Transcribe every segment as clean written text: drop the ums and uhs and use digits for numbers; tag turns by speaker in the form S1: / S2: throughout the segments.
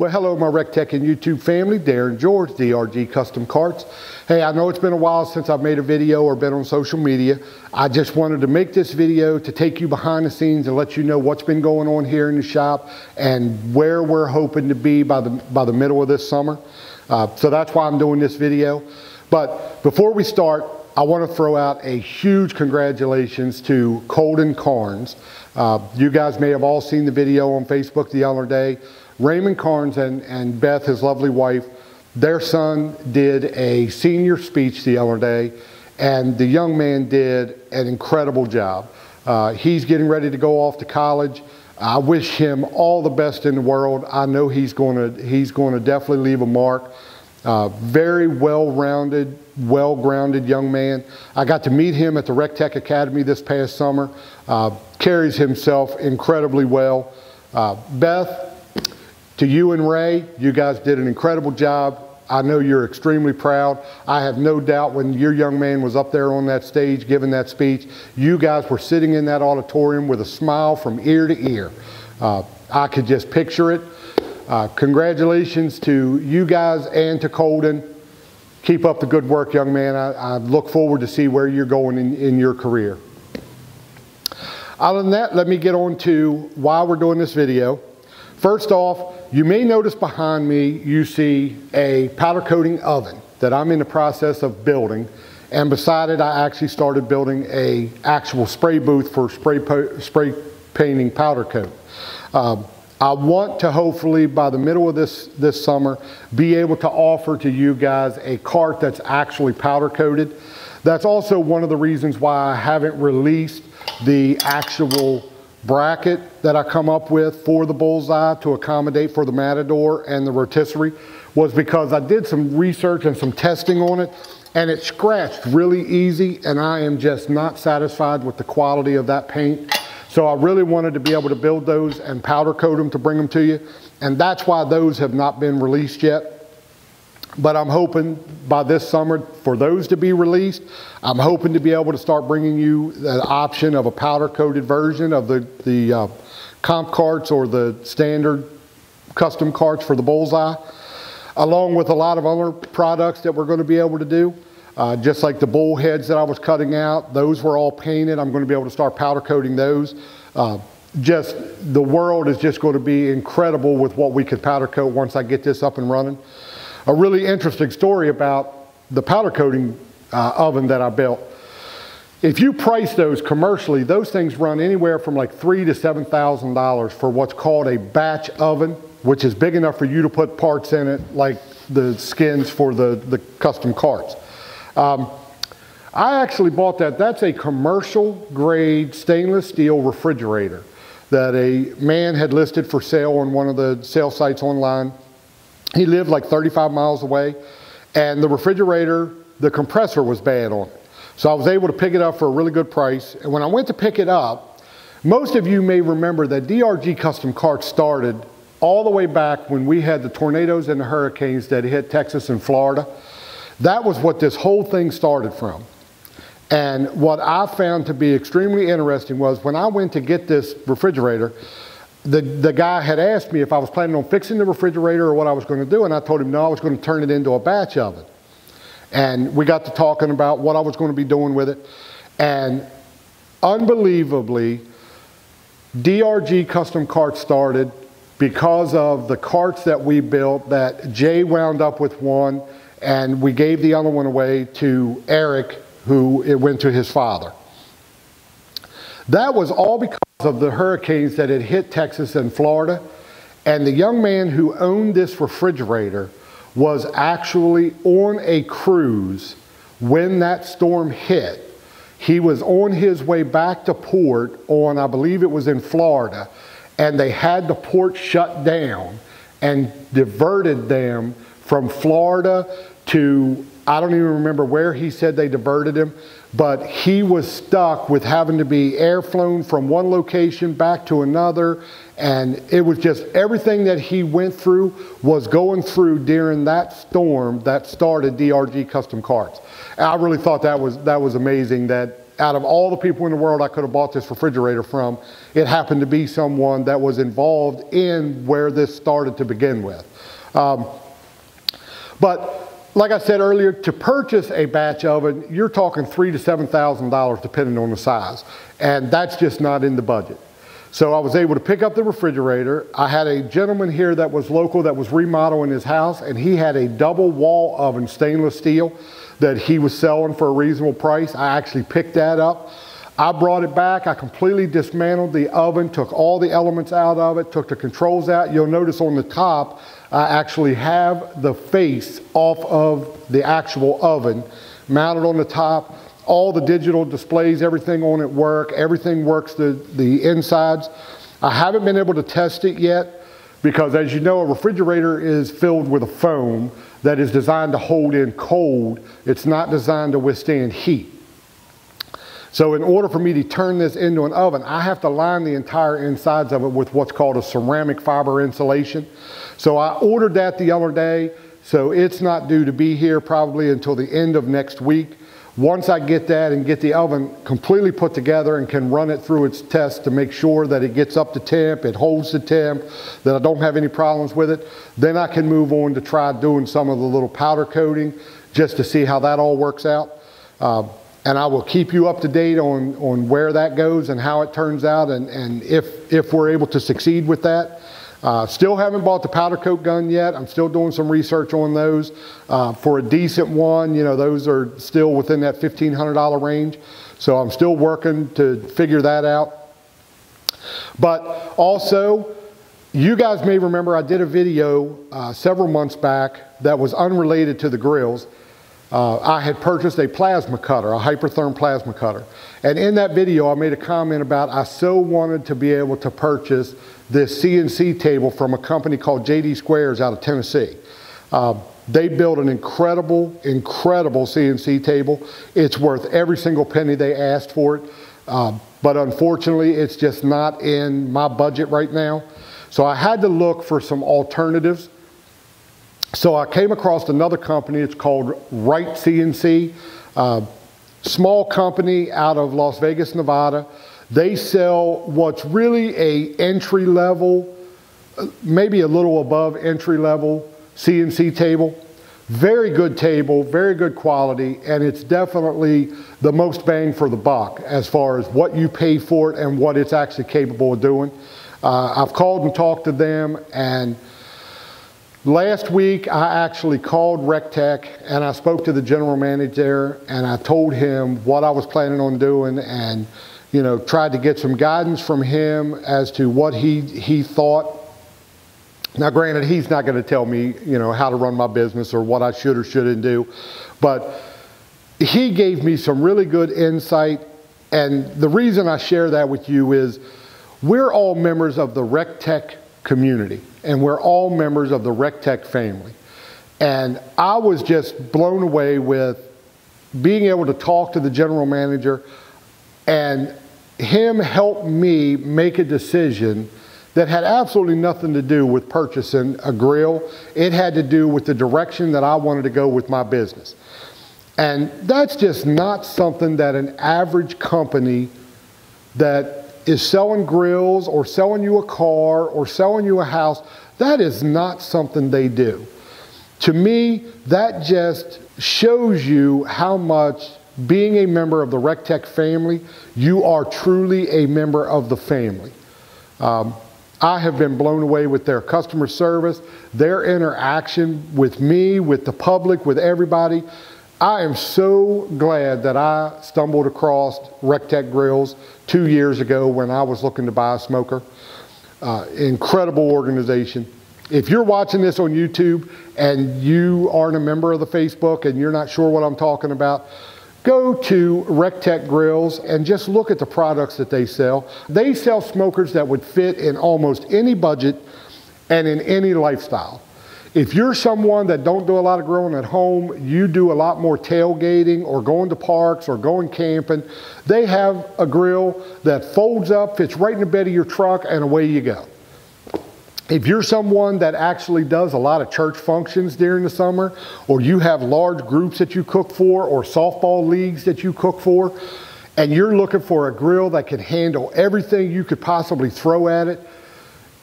S1: Well, hello my RecTech and YouTube family, Darren George, DRG Custom Carts. Hey, I know it's been a while since I've made a video or been on social media. I just wanted to make this video to take you behind the scenes and let you know what's been going on here in the shop and where we're hoping to be by the middle of this summer. So that's why I'm doing this video. But before we start, I want to throw out a huge congratulations to Colden Carnes. You guys may have all seen the video on Facebook the other day. Raymond Carnes and Beth, his lovely wife, their son did a senior speech the other day, and the young man did an incredible job. He's getting ready to go off to college. I wish him all the best in the world. I know he's going to definitely leave a mark. Very well-rounded, well-grounded young man. I got to meet him at the RecTech Academy this past summer. Carries himself incredibly well. Beth, to you and Ray, you guys did an incredible job. I know you're extremely proud. I have no doubt when your young man was up there on that stage giving that speech, you guys were sitting in that auditorium with a smile from ear to ear. I could just picture it. Congratulations to you guys and to Colden. Keep up the good work, young man. I look forward to see where you're going in your career. Other than that, let me get on to why we're doing this video. First off, you may notice behind me, you see a powder coating oven that I'm in the process of building. And beside it, I actually started building an actual spray booth for spray painting powder coat. I want to hopefully by the middle of this summer be able to offer to you guys a cart that's actually powder coated. That's also one of the reasons why I haven't released the actual bracket that I come up with for the bullseye to accommodate for the Matador and the rotisserie, was because I did some research and some testing on it, and it scratched really easy, and I am just not satisfied with the quality of that paint. So I really wanted to be able to build those and powder coat them to bring them to you, and that's why those have not been released yet. But I'm hoping by this summer for those to be released. I'm hoping to be able to start bringing you the option of a powder coated version of the comp carts or the standard custom carts for the bullseye, along with a lot of other products that we're going to be able to do. Just like the bull heads that I was cutting out, those were all painted. I'm going to be able to start powder coating those. Just the world is just going to be incredible with what we could powder coat once I get this up and running. A really interesting story about the powder coating oven that I built. If you price those commercially, those things run anywhere from like $3,000 to $7,000 for what's called a batch oven, which is big enough for you to put parts in it like the skins for the custom carts. I actually bought that. That's a commercial grade stainless steel refrigerator that a man had listed for sale on one of the sale sites online. He lived like 35 miles away, and the refrigerator, the compressor was bad on it. So I was able to pick it up for a really good price. And when I went to pick it up, most of you may remember that DRG Custom Carts started all the way back when we had the tornadoes and the hurricanes that hit Texas and Florida. That was what this whole thing started from. And what I found to be extremely interesting was when I went to get this refrigerator, the guy had asked me if I was planning on fixing the refrigerator or what I was going to do, and I told him no, I was going to turn it into a batch oven. And we got to talking about what I was going to be doing with it, and unbelievably, DRG Custom Carts started because of the carts that we built that Jay wound up with one, and we gave the other one away to Eric, who it went to his father. That was all because of the hurricanes that had hit Texas and Florida, and the young man who owned this refrigerator was actually on a cruise when that storm hit. He was on his way back to port on, I believe it was in Florida, and they had the port shut down and diverted them from Florida to, I don't even remember where he said they diverted him, but he was stuck with having to be air flown from one location back to another, and it was just everything that he went through was going through during that storm that started DRG Custom Carts. I really thought that was amazing that out of all the people in the world I could have bought this refrigerator from, it happened to be someone that was involved in where this started to begin with. But like I said earlier, to purchase a batch oven, you're talking $3,000 to $7,000 depending on the size. And that's just not in the budget. So I was able to pick up the refrigerator. I had a gentleman here that was local that was remodeling his house, and he had a double wall oven, stainless steel, that he was selling for a reasonable price. I actually picked that up. I brought it back. I completely dismantled the oven, took all the elements out of it, took the controls out. You'll notice on the top, I actually have the face off of the actual oven mounted on the top. All the digital displays, everything on it work. Everything works the insides. I haven't been able to test it yet because, as you know, a refrigerator is filled with a foam that is designed to hold in cold. It's not designed to withstand heat. So in order for me to turn this into an oven, I have to line the entire insides of it with what's called a ceramic fiber insulation. So I ordered that the other day, so it's not due to be here probably until the end of next week. Once I get that and get the oven completely put together and can run it through its test to make sure that it gets up to temp, it holds the temp, that I don't have any problems with it, then I can move on to try doing some of the little powder coating just to see how that all works out. And I will keep you up to date on where that goes and how it turns out, and if we're able to succeed with that. Still haven't bought the powder coat gun yet. I'm still doing some research on those. For a decent one, you know, those are still within that $1,500 range. So I'm still working to figure that out. But also, you guys may remember I did a video several months back that was unrelated to the grills. I had purchased a plasma cutter, a hypertherm plasma cutter. And in that video, I made a comment about I so wanted to be able to purchase this CNC table from a company called JD Squares out of Tennessee. They built an incredible, incredible CNC table. It's worth every single penny they asked for it. But unfortunately, it's just not in my budget right now. So I had to look for some alternatives. So I came across another company. It's called Right CNC, small company out of Las Vegas, Nevada. They sell what's really a entry level, maybe a little above entry level CNC table. Very good table, very good quality, and it's definitely the most bang for the buck as far as what you pay for it and what it's actually capable of doing. I've called and talked to them, and last week, I actually called RecTech and I spoke to the general manager and I told him what I was planning on doing and, you know, tried to get some guidance from him as to what he thought. Now, granted, he's not going to tell me, you know, how to run my business or what I should or shouldn't do, but he gave me some really good insight. And the reason I share that with you is we're all members of the RecTech community, and we're all members of the RecTech family. And I was just blown away with being able to talk to the general manager and him help me make a decision that had absolutely nothing to do with purchasing a grill. It had to do with the direction that I wanted to go with my business. And that's just not something that an average company that is selling grills or selling you a car or selling you a house, that is not something they do. To me, that just shows you how much being a member of the RecTech family, you are truly a member of the family. I have been blown away with their customer service, their interaction with me, with the public, with everybody. I am so glad that I stumbled across RecTech Grills 2 years ago when I was looking to buy a smoker. Incredible organization. If you're watching this on YouTube and you aren't a member of the Facebook and you're not sure what I'm talking about, go to RecTech Grills and just look at the products that they sell. They sell smokers that would fit in almost any budget and in any lifestyle. If you're someone that don't do a lot of grilling at home, you do a lot more tailgating or going to parks or going camping, they have a grill that folds up, fits right in the bed of your truck, and away you go. If you're someone that actually does a lot of church functions during the summer, or you have large groups that you cook for, or softball leagues that you cook for, and you're looking for a grill that can handle everything you could possibly throw at it,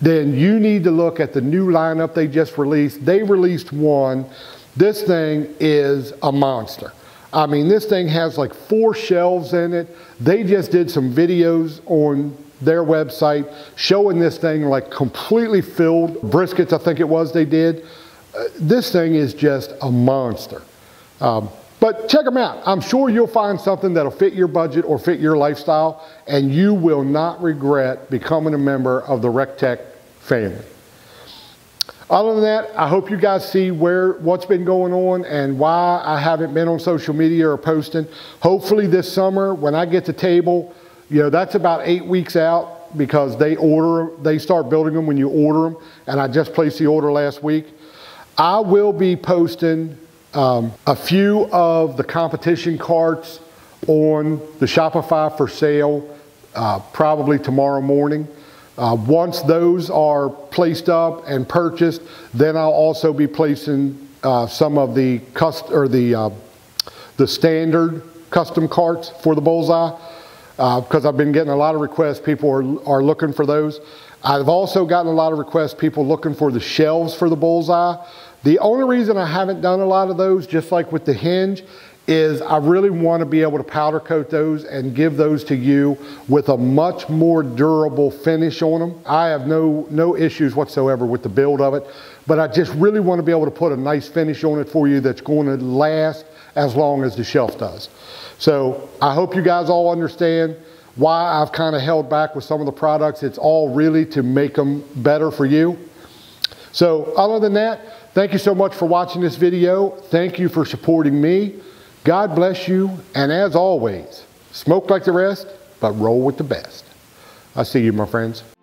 S1: then you need to look at the new lineup they just released. They released one. This thing is a monster. I mean, this thing has like 4 shelves in it. They just did some videos on their website showing this thing like completely filled. Briskets, I think it was, they did. This thing is just a monster. But check them out. I'm sure you'll find something that'll fit your budget or fit your lifestyle, and you will not regret becoming a member of the RecTech family. Other than that, I hope you guys see what's been going on and why I haven't been on social media or posting. Hopefully this summer, when I get the table, you know, that's about 8 weeks out, because they start building them when you order them, and I just placed the order last week. I will be posting a few of the competition carts on the Shopify for sale probably tomorrow morning. Once those are placed up and purchased, then I'll also be placing some of the standard custom carts for the Bullseye, because I've been getting a lot of requests. People are looking for those. I've also gotten a lot of requests, people looking for the shelves for the Bullseye. The only reason I haven't done a lot of those, just like with the hinge, is I really want to be able to powder coat those and give those to you with a much more durable finish on them. I have no issues whatsoever with the build of it, but I just really want to be able to put a nice finish on it for you that's going to last as long as the shelf does. So I hope you guys all understand why I've kind of held back with some of the products. It's all really to make them better for you. So other than that, thank you so much for watching this video. Thank you for supporting me. God bless you, and as always, smoke like the rest, but roll with the best. I'll see you, my friends.